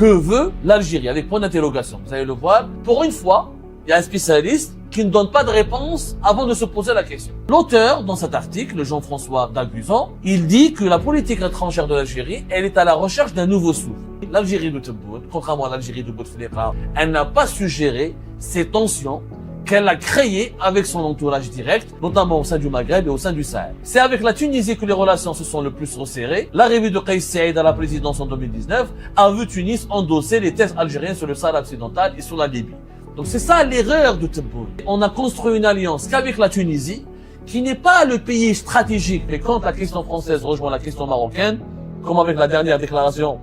Que veut l'Algérie? Avec point d'interrogation. Vous allez le voir. Pour une fois, il y a un spécialiste qui ne donne pas de réponse avant de se poser la question. L'auteur, dans cet article, Jean-François Daguzan, il dit que la politique étrangère de l'Algérie, elle est à la recherche d'un nouveau souffle. L'Algérie de Tebboune, contrairement à l'Algérie de Bouteflika, elle n'a pas suggéré ces tensions qu'elle a créées avec son entourage direct, notamment au sein du Maghreb et au sein du Sahel. C'est avec la Tunisie que les relations se sont le plus resserrées. L'arrivée de Kais Saïed à la présidence en 2019 a vu Tunis endosser les thèses algériennes sur le Sahel occidental et sur la Libye. Donc c'est ça l'erreur de Tebboune. On a construit une alliance qu'avec la Tunisie, qui n'est pas le pays stratégique. Mais quand la question française rejoint la question marocaine, comme avec la dernière déclaration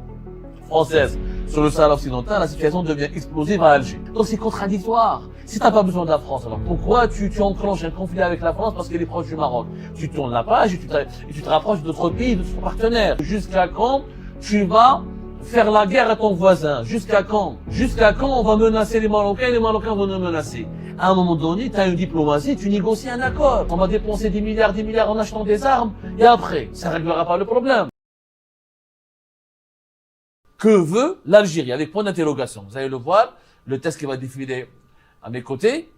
française sur le Sahel occidental, la situation devient explosive à Alger. Donc c'est contradictoire. Si t'as pas besoin de la France, alors pourquoi tu enclenches un conflit avec la France parce qu'elle est proche du Maroc? Tu tournes la page et tu te rapproches d'autres pays, d'autres partenaires. Jusqu'à quand tu vas faire la guerre à ton voisin? Jusqu'à quand? Jusqu'à quand on va menacer les Marocains et les Marocains vont nous menacer? À un moment donné, tu as une diplomatie, tu négocies un accord. On va dépenser des milliards en achetant des armes et après, ça réglera pas le problème. Que veut l'Algérie? Avec point d'interrogation. Vous allez le voir, le texte qui va défiler à mes côtés.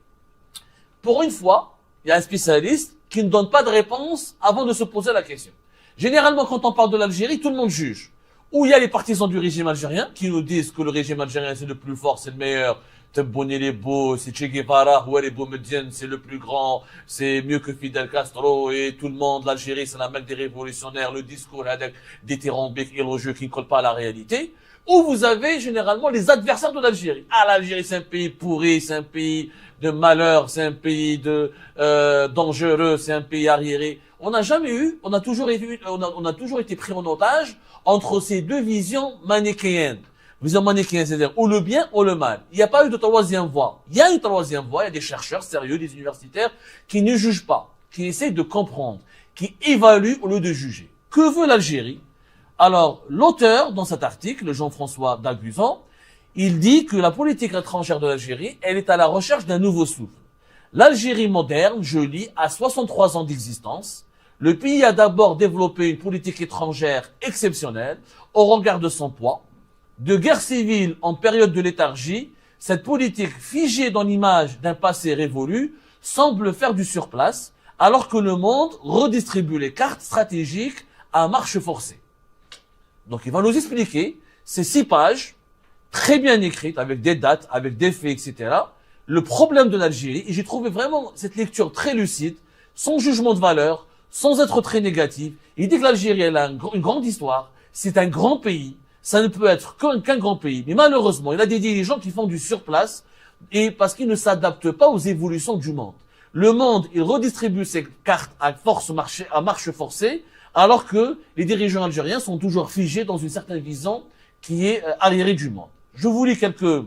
Pour une fois, il y a un spécialiste qui ne donne pas de réponse avant de se poser la question. Généralement, quand on parle de l'Algérie, tout le monde juge. Ou il y a les partisans du régime algérien qui nous disent que le régime algérien c'est le plus fort, c'est le meilleur. Tebboune il est beau, c'est Che Guevara, Ouali Boumediene, c'est le plus grand, c'est mieux que Fidel Castro et tout le monde, l'Algérie c'est la Mecque des révolutionnaires, le discours avec dithyrambique élogieux qui ne colle pas à la réalité. Ou vous avez généralement les adversaires de l'Algérie. Ah, l'Algérie c'est un pays pourri, c'est un pays de malheur, c'est un pays dangereux, c'est un pays arriéré. On n'a jamais eu, on a toujours été pris en otage entre ces deux visions manichéennes. Vision manichéenne, c'est-à-dire ou le bien ou le mal. Il n'y a pas eu de troisième voie. Il y a une troisième voie, il y a des chercheurs sérieux, des universitaires qui ne jugent pas, qui essaient de comprendre, qui évaluent au lieu de juger. Que veut l'Algérie? Alors, l'auteur, dans cet article, Jean-François Daguzan, il dit que la politique étrangère de l'Algérie, elle est à la recherche d'un nouveau souffle. L'Algérie moderne, je lis, a 63 ans d'existence. Le pays a d'abord développé une politique étrangère exceptionnelle au regard de son poids. De guerre civile en période de léthargie, cette politique figée dans l'image d'un passé révolu semble faire du surplace, alors que le monde redistribue les cartes stratégiques à marche forcée. Donc il va nous expliquer ces 6 pages, très bien écrites, avec des dates, avec des faits, etc. Le problème de l'Algérie, et j'ai trouvé vraiment cette lecture très lucide, sans jugement de valeur, sans être très négatif. Il dit que l'Algérie, elle a une grande histoire, c'est un grand pays, ça ne peut être qu'un grand pays. Mais malheureusement, il y a des dirigeants qui font du surplace et parce qu'ils ne s'adaptent pas aux évolutions du monde. Le monde, il redistribue ses cartes à marche forcée, alors que les dirigeants algériens sont toujours figés dans une certaine vision qui est arriérée du monde. Je vous lis quelques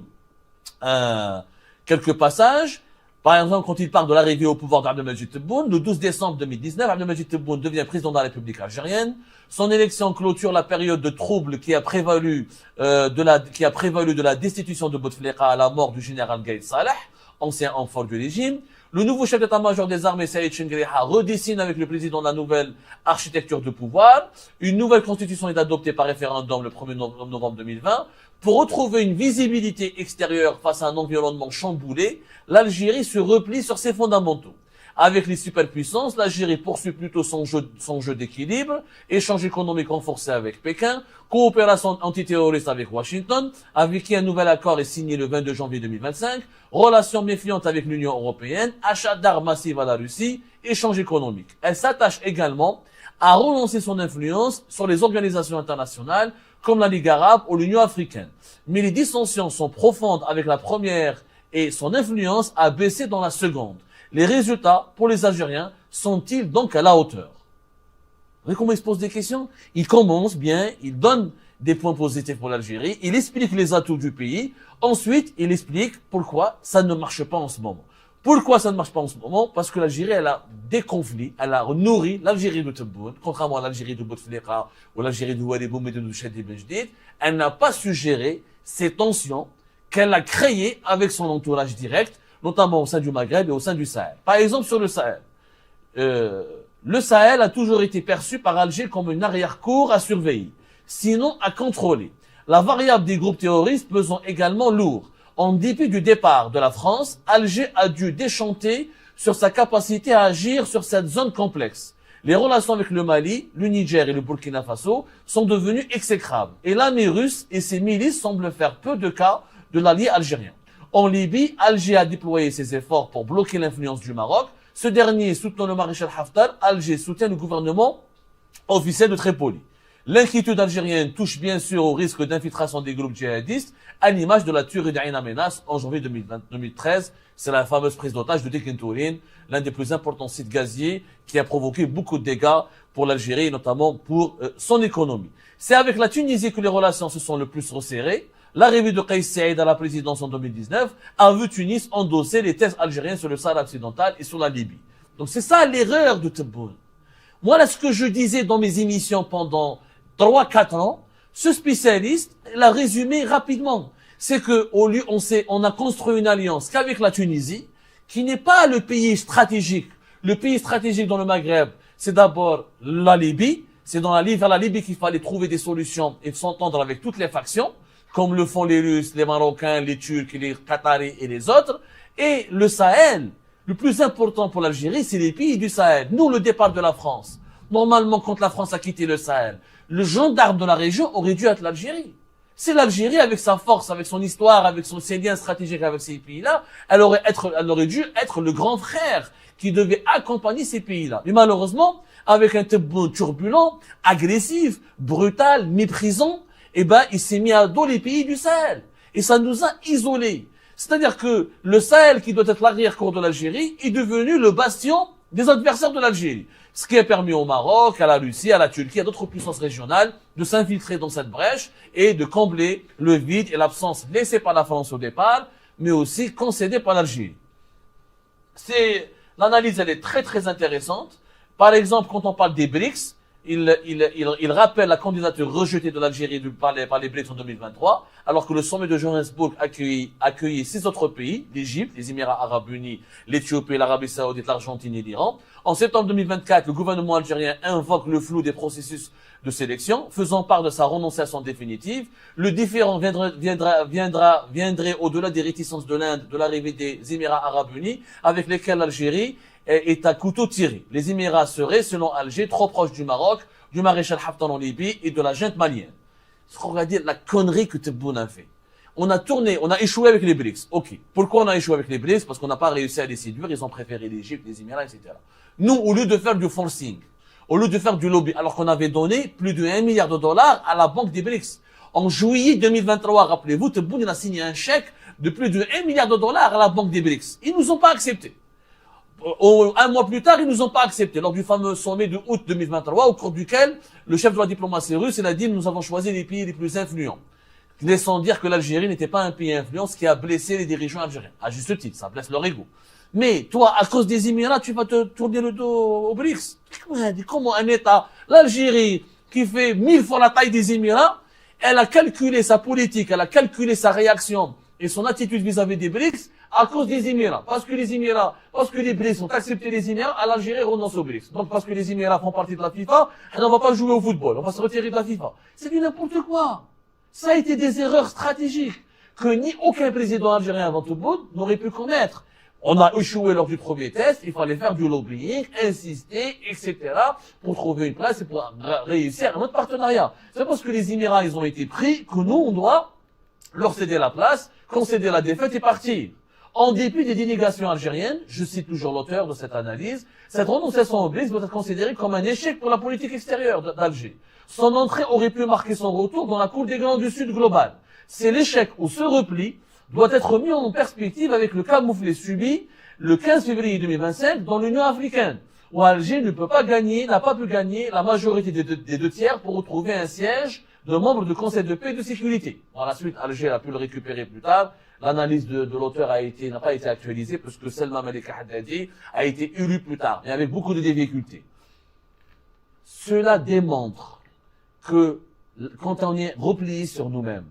passages. Par exemple, quand il parle de l'arrivée au pouvoir d'Abdelmajid Tebboune, le 12 décembre 2019, Abdelmajid Tebboune devient président de la République algérienne. Son élection clôture la période de trouble qui a prévalu de la destitution de Bouteflika à la mort du général Gaïd Salah, ancien homme fort du régime. Le nouveau chef d'état-major des armées, Saïd Chengriha, redessine avec le président la nouvelle architecture de pouvoir. Une nouvelle constitution est adoptée par référendum le 1er novembre 2020. Pour retrouver une visibilité extérieure face à un environnement chamboulé, l'Algérie se replie sur ses fondamentaux. Avec les superpuissances, l'Algérie poursuit plutôt son jeu d'équilibre, échange économique renforcé avec Pékin, coopération antiterroriste avec Washington, avec qui un nouvel accord est signé le 22 janvier 2025, relations méfiantes avec l'Union européenne, achat d'armes massives à la Russie, échange économique. Elle s'attache également à relancer son influence sur les organisations internationales comme la Ligue arabe ou l'Union africaine. Mais les dissensions sont profondes avec la première et son influence a baissé dans la seconde. Les résultats pour les Algériens sont-ils donc à la hauteur? Vous voyez comment il se pose des questions? Il commence bien, il donne des points positifs pour l'Algérie, il explique les atouts du pays, ensuite il explique pourquoi ça ne marche pas en ce moment. Pourquoi ça ne marche pas en ce moment? Parce que l'Algérie, elle a des conflits, elle a nourri l'Algérie de Tebboune, contrairement à l'Algérie de Bouteflika ou l'Algérie de Ouali Boumediene ou de Chedi Bejdid, elle n'a pas suggéré ces tensions qu'elle a créées avec son entourage direct, notamment au sein du Maghreb et au sein du Sahel. Par exemple, sur le Sahel. Le Sahel a toujours été perçu par Alger comme une arrière-cour à surveiller, sinon à contrôler. La variable des groupes terroristes pesant également lourd. En dépit du départ de la France, Alger a dû déchanter sur sa capacité à agir sur cette zone complexe. Les relations avec le Mali, le Niger et le Burkina Faso sont devenues exécrables. Et l'armée russe et ses milices semblent faire peu de cas de l'allié algérien. En Libye, Alger a déployé ses efforts pour bloquer l'influence du Maroc. Ce dernier soutenant le maréchal Haftar, Alger soutient le gouvernement officiel de Tripoli. L'inquiétude algérienne touche bien sûr au risque d'infiltration des groupes djihadistes, à l'image de la tuerie d'Ain Amenas en janvier 2013. C'est la fameuse prise d'otage de Dekintourine, l'un des plus importants sites gaziers qui a provoqué beaucoup de dégâts pour l'Algérie, notamment pour son économie. C'est avec la Tunisie que les relations se sont le plus resserrées. L'arrivée de Kais Saïd à la présidence en 2019 a vu Tunis endosser les thèses algériennes sur le Sahara occidental et sur la Libye. Donc c'est ça l'erreur de Tebboune. Moi, là, ce que je disais dans mes émissions pendant 3-4 ans, ce spécialiste l'a résumé rapidement. C'est que, au lieu, on a construit une alliance qu'avec la Tunisie, qui n'est pas le pays stratégique. Le pays stratégique dans le Maghreb, c'est d'abord la Libye. C'est vers la Libye qu'il fallait trouver des solutions et s'entendre avec toutes les factions, comme le font les Russes, les Marocains, les Turcs, les Qataris et les autres. Et le Sahel, le plus important pour l'Algérie, c'est les pays du Sahel. Nous, le départ de la France. Normalement, quand la France a quitté le Sahel, le gendarme de la région aurait dû être l'Algérie. C'est l'Algérie, avec sa force, avec son histoire, avec ses liens stratégiques avec ces pays-là, elle aurait dû être le grand frère qui devait accompagner ces pays-là. Mais malheureusement, avec un Tebboune turbulent, agressif, brutal, méprisant, il s'est mis à dos les pays du Sahel. Et ça nous a isolés. C'est-à-dire que le Sahel, qui doit être l'arrière-cour de l'Algérie, est devenu le bastion des adversaires de l'Algérie. Ce qui a permis au Maroc, à la Russie, à la Turquie, à d'autres puissances régionales de s'infiltrer dans cette brèche et de combler le vide et l'absence laissée par la France au départ, mais aussi concédée par l'Algérie. L'analyse, elle est très très intéressante. Par exemple, quand on parle des BRICS, il rappelle la candidature rejetée de l'Algérie par les BRICS en 2023, alors que le sommet de Johannesburg accueillit 6 autres pays, l'Égypte, les Émirats Arabes Unis, l'Éthiopie, l'Arabie Saoudite, l'Argentine et l'Iran. En septembre 2024, le gouvernement algérien invoque le flou des processus de sélection, faisant part de sa renonciation définitive. Le différend viendrait au-delà des réticences de l'Inde, de l'arrivée des Émirats Arabes Unis, avec lesquels l'Algérie est à couteau tiré. Les Émirats seraient, selon Alger, trop proches du Maroc, du maréchal Haftar en Libye et de la junte malienne. Ce qu'on va dire, la connerie que Tebboune a fait. On a échoué avec les BRICS. Ok. Pourquoi on a échoué avec les BRICS? Parce qu'on n'a pas réussi à les séduire, ils ont préféré l'Égypte, les Émirats, etc. Nous, au lieu de faire du forcing, au lieu de faire du lobby, alors qu'on avait donné plus de 1 milliard de dollars à la banque des BRICS. En juillet 2023, rappelez-vous, Tebboune a signé un chèque de plus de 1 milliard de dollars à la banque des BRICS. Ils nous ont pas accepté. Un mois plus tard, ils nous ont pas accepté lors du fameux sommet de août 2023, au cours duquel le chef de la diplomatie russe, il a dit, nous avons choisi les pays les plus influents. Laissant dire que l'Algérie n'était pas un pays influent, ce qui a blessé les dirigeants algériens. À juste titre, ça blesse leur ego. Mais toi, à cause des Émirats, tu vas te tourner le dos aux BRICS. Comment un État, l'Algérie, qui fait 1000 fois la taille des Émirats, elle a calculé sa politique, elle a calculé sa réaction et son attitude vis-à-vis des BRICS à cause des Émirats. Parce que les BRICS ont accepté les Émirats, l'Algérie renonce aux BRICS. Donc parce que les Émirats font partie de la FIFA, on va pas jouer au football, on va se retirer de la FIFA. C'est du n'importe quoi. Ça a été des erreurs stratégiques que ni aucun président algérien avant Tebboune n'aurait pu commettre. On a échoué lors du premier test, il fallait faire du lobbying, insister, etc. pour trouver une place et pour réussir un autre partenariat. C'est parce que les Émirats, ils ont été pris que nous, on doit leur céder la place, concéder la défaite et partir. En dépit des dénégations algériennes, je cite toujours l'auteur de cette analyse, cette renonciation au BRICS doit être considérée comme un échec pour la politique extérieure d'Alger. Son entrée aurait pu marquer son retour dans la cour des grands du Sud global. C'est l'échec ou ce repli doit être mis en perspective avec le camouflet subi le 15 février 2025 dans l'Union africaine, où Alger n'a pas pu gagner la majorité des 2 tiers pour retrouver un siège de membre du Conseil de paix et de sécurité. Par la suite, Alger a pu le récupérer plus tard. L'analyse de l'auteur n'a pas été actualisée parce que Selma Malika Haddadi a été élue plus tard, mais avec beaucoup de difficultés. Cela démontre que quand on est replié sur nous-mêmes,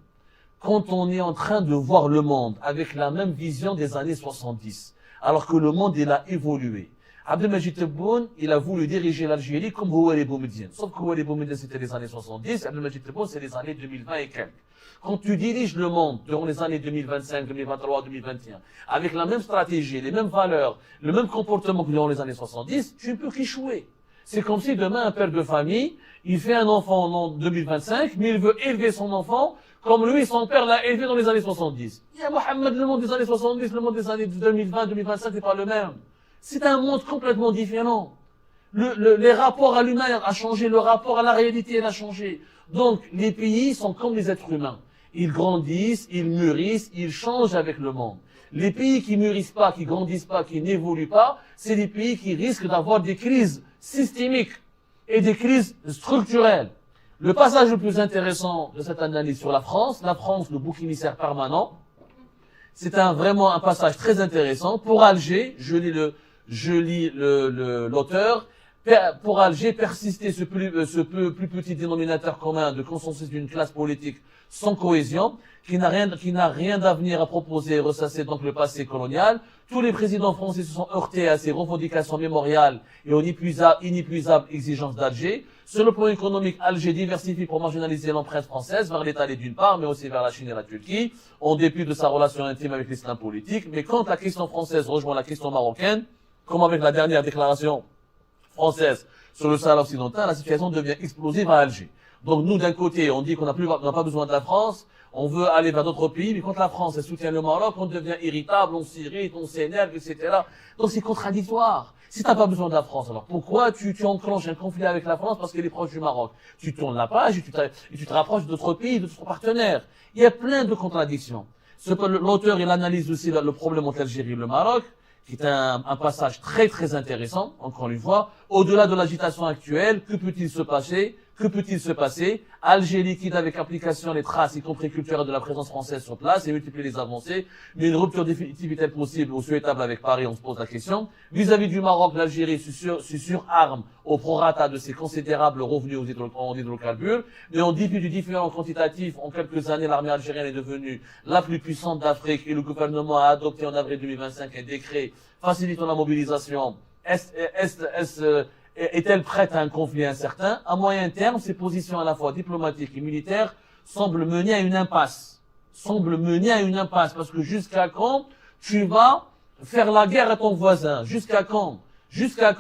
quand on est en train de voir le monde avec la même vision des années 70, alors que le monde, il a évolué. Abdelmajid Tebboune, il a voulu diriger l'Algérie comme Houari Boumediene. Sauf que Houari Boumediene, c'était les années 70, Abdelmajid Tebboune, c'est les années 2020 et quelques. Quand tu diriges le monde durant les années 2025, 2023, 2021, avec la même stratégie, les mêmes valeurs, le même comportement que durant les années 70, tu ne peux qu'échouer. C'est comme si demain, un père de famille, il fait un enfant en 2025, mais il veut élever son enfant comme lui, son père l'a élevé dans les années 70. Il y a Mohamed, le monde des années 70, le monde des années 2020, 2025 n'est pas le même. C'est un monde complètement différent. Les rapports à l'humain a changé, le rapport à la réalité elle a changé. Donc, les pays sont comme les êtres humains. Ils grandissent, ils mûrissent, ils changent avec le monde. Les pays qui mûrissent pas, qui grandissent pas, qui n'évoluent pas, c'est des pays qui risquent d'avoir des crises systémiques et des crises structurelles. Le passage le plus intéressant de cette analyse sur la France, le bouc émissaire permanent, c'est vraiment un passage très intéressant. Pour Alger, je lis l'auteur, pour Alger, persister ce plus petit dénominateur commun de consensus d'une classe politique sans cohésion, qui n'a rien d'avenir à proposer et ressasser donc le passé colonial. Tous les présidents français se sont heurtés à ces revendications mémoriales et aux inépuisables exigences d'Alger. Sur le plan économique, Alger diversifie pour marginaliser l'empreinte française vers l'Italie d'une part, mais aussi vers la Chine et la Turquie, en dépit de sa relation intime avec l'islam politique. Mais quand la question française rejoint la question marocaine, comme avec la dernière déclaration française sur le Sahara occidental, la situation devient explosive à Alger. Donc nous, d'un côté, on dit qu'on n'a pas besoin de la France, on veut aller vers d'autres pays, mais quand la France elle soutient le Maroc, on devient irritable, on s'irrite, on s'énerve, etc. Donc c'est contradictoire. Si t'as pas besoin de la France, alors pourquoi tu enclenches un conflit avec la France parce qu'elle est proche du Maroc? Tu tournes la page et tu te rapproches d'autres pays, d'autres partenaires. Il y a plein de contradictions. L'auteur, il analyse aussi le problème entre l'Algérie et le Maroc, qui est un passage très très intéressant, encore une fois. Au-delà de l'agitation actuelle, que peut-il se passer? Alger liquide avec application les traces, y compris culturelles, de la présence française sur place et multiplie les avancées. Mais une rupture définitive est-elle possible ou souhaitable avec Paris? On se pose la question. Vis-à-vis du Maroc, l'Algérie se surarme au prorata de ses considérables revenus en hydrocarbures. Mais en dépit du différent quantitatif, en quelques années, l'armée algérienne est devenue la plus puissante d'Afrique et le gouvernement a adopté en avril 2025 un décret facilitant la mobilisation. Est-elle prête à un conflit incertain? À moyen terme, ses positions à la fois diplomatiques et militaires semblent mener à une impasse. Parce que jusqu'à quand tu vas faire la guerre à ton voisin? Jusqu'à quand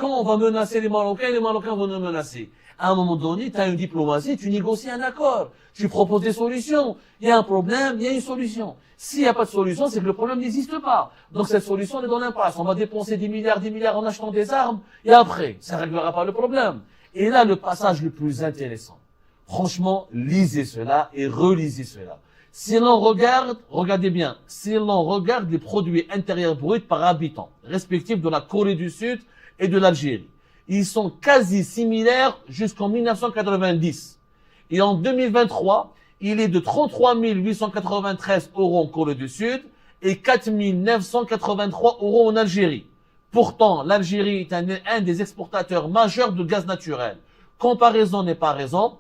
on va menacer les Marocains et les Marocains vont nous menacer? À un moment donné, tu as une diplomatie, tu négocies un accord, tu proposes des solutions. Il y a un problème, il y a une solution. S'il n'y a pas de solution, c'est que le problème n'existe pas. Donc cette solution, elle est dans l'impasse. On va dépenser des milliards en achetant des armes, et après, ça ne réglera pas le problème. Et là, le passage le plus intéressant. Franchement, lisez cela et relisez cela. Si l'on regarde, regardez bien, si l'on regarde les produits intérieurs bruts par habitant, respectifs de la Corée du Sud et de l'Algérie, ils sont quasi similaires jusqu'en 1990. Et en 2023, il est de 33 893 € en Corée du Sud et 4 983 € en Algérie. Pourtant, l'Algérie est un des exportateurs majeurs de gaz naturel. Comparaison n'est pas raison,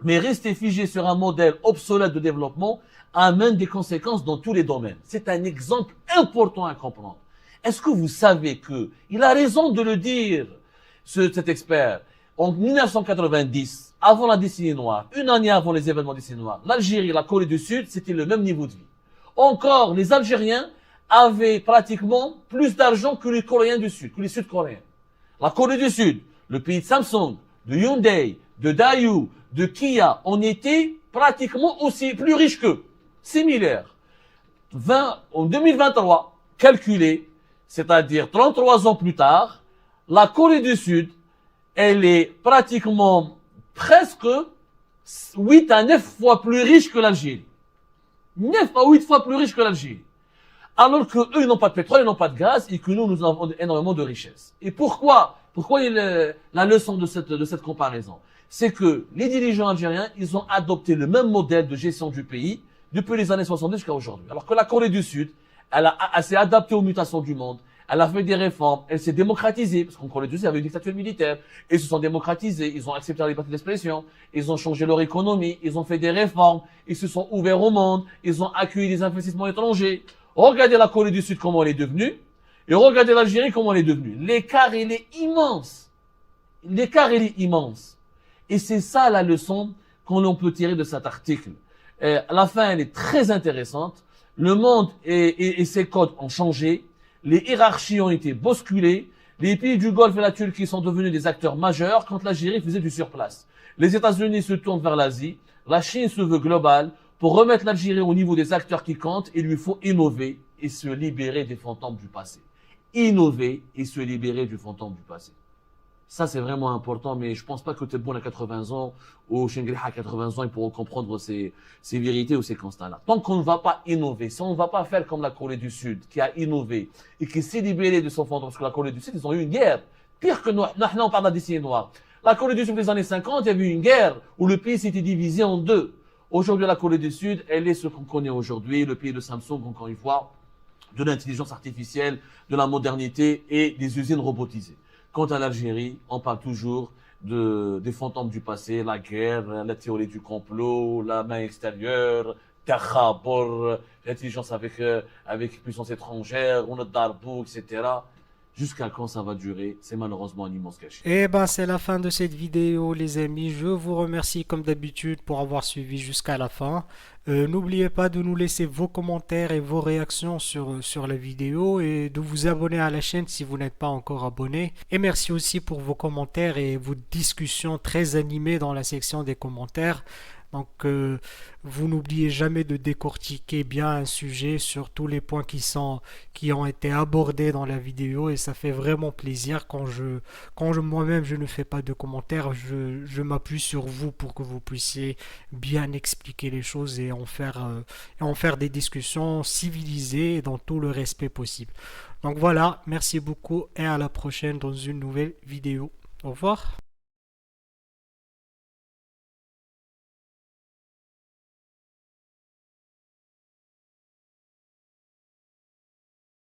mais rester figé sur un modèle obsolète de développement amène des conséquences dans tous les domaines. C'est un exemple important à comprendre. Est-ce que vous savez que, il a raison de le dire, cet expert, en 1990, avant la décennie noire, une année avant les événements de la décennie noire, l'Algérie et la Corée du Sud, c'était le même niveau de vie. Encore, les Algériens avaient pratiquement plus d'argent que les Coréens du Sud, que les Sud-Coréens. La Corée du Sud, le pays de Samsung, de Hyundai, de Daewoo, de Kia, on était pratiquement aussi plus riches qu'eux. Similaires. En 2023, calculé, c'est-à-dire 33 ans plus tard, la Corée du Sud, elle est pratiquement presque 8 à 9 fois plus riche que l'Algérie. 9 à 8 fois plus riche que l'Algérie. Alors que eux, ils n'ont pas de pétrole, ils n'ont pas de gaz, et que nous avons énormément de richesses. Et pourquoi la leçon de cette comparaison? C'est que les dirigeants algériens, ils ont adopté le même modèle de gestion du pays depuis les années 70 jusqu'à aujourd'hui. Alors que la Corée du Sud, elle s'est adaptée aux mutations du monde. Elle a fait des réformes, elle s'est démocratisée, parce qu'en Corée du Sud, il y avait une dictature militaire. Ils se sont démocratisés, ils ont accepté la liberté d'expression, ils ont changé leur économie, ils ont fait des réformes, ils se sont ouverts au monde, ils ont accueilli des investissements étrangers. Regardez la Corée du Sud, comment elle est devenue, et regardez l'Algérie, comment elle est devenue. L'écart, il est immense. Et c'est ça la leçon qu'on peut tirer de cet article. La fin, elle est très intéressante. Le monde et ses codes ont changé. Les hiérarchies ont été bousculées. Les pays du Golfe et la Turquie sont devenus des acteurs majeurs quand l'Algérie faisait du surplace. Les États-Unis se tournent vers l'Asie. La Chine se veut globale. Pour remettre l'Algérie au niveau des acteurs qui comptent, il lui faut innover et se libérer des fantômes du passé. Innover et se libérer du fantôme du passé. Ça, c'est vraiment important, mais je pense pas que Tebboune à 80 ans ou Shengri à 80 ans, ils pourront comprendre ces vérités ou ces constats-là. Tant qu'on ne va pas innover, si on ne va pas faire comme la Corée du Sud, qui a innové et qui s'est libérée de son fantôme, parce que la Corée du Sud, ils ont eu une guerre. Pire que nous, on parle de la décennie noire. La Corée du Sud, dans les années 50, il y avait eu une guerre où le pays s'était divisé en deux. Aujourd'hui, la Corée du Sud, elle est ce qu'on connaît aujourd'hui, le pays de Samsung, encore une fois, de l'intelligence artificielle, de la modernité et des usines robotisées. Quant à l'Algérie, on parle toujours des fantômes du passé, la guerre, la théorie du complot, la main extérieure, Takhabur, l'intelligence avec puissance étrangère, on a Darbouk, etc. Jusqu'à quand ça va durer? C'est malheureusement un immense gâchis. Et ben c'est la fin de cette vidéo les amis, je vous remercie comme d'habitude pour avoir suivi jusqu'à la fin. N'oubliez pas de nous laisser vos commentaires et vos réactions sur la vidéo et de vous abonner à la chaîne si vous n'êtes pas encore abonné. Et merci aussi pour vos commentaires et vos discussions très animées dans la section des commentaires. Donc, vous n'oubliez jamais de décortiquer bien un sujet sur tous les points qui ont été abordés dans la vidéo et ça fait vraiment plaisir moi-même je ne fais pas de commentaires, je m'appuie sur vous pour que vous puissiez bien expliquer les choses et en faire des discussions civilisées et dans tout le respect possible. Donc voilà, merci beaucoup et à la prochaine dans une nouvelle vidéo. Au revoir.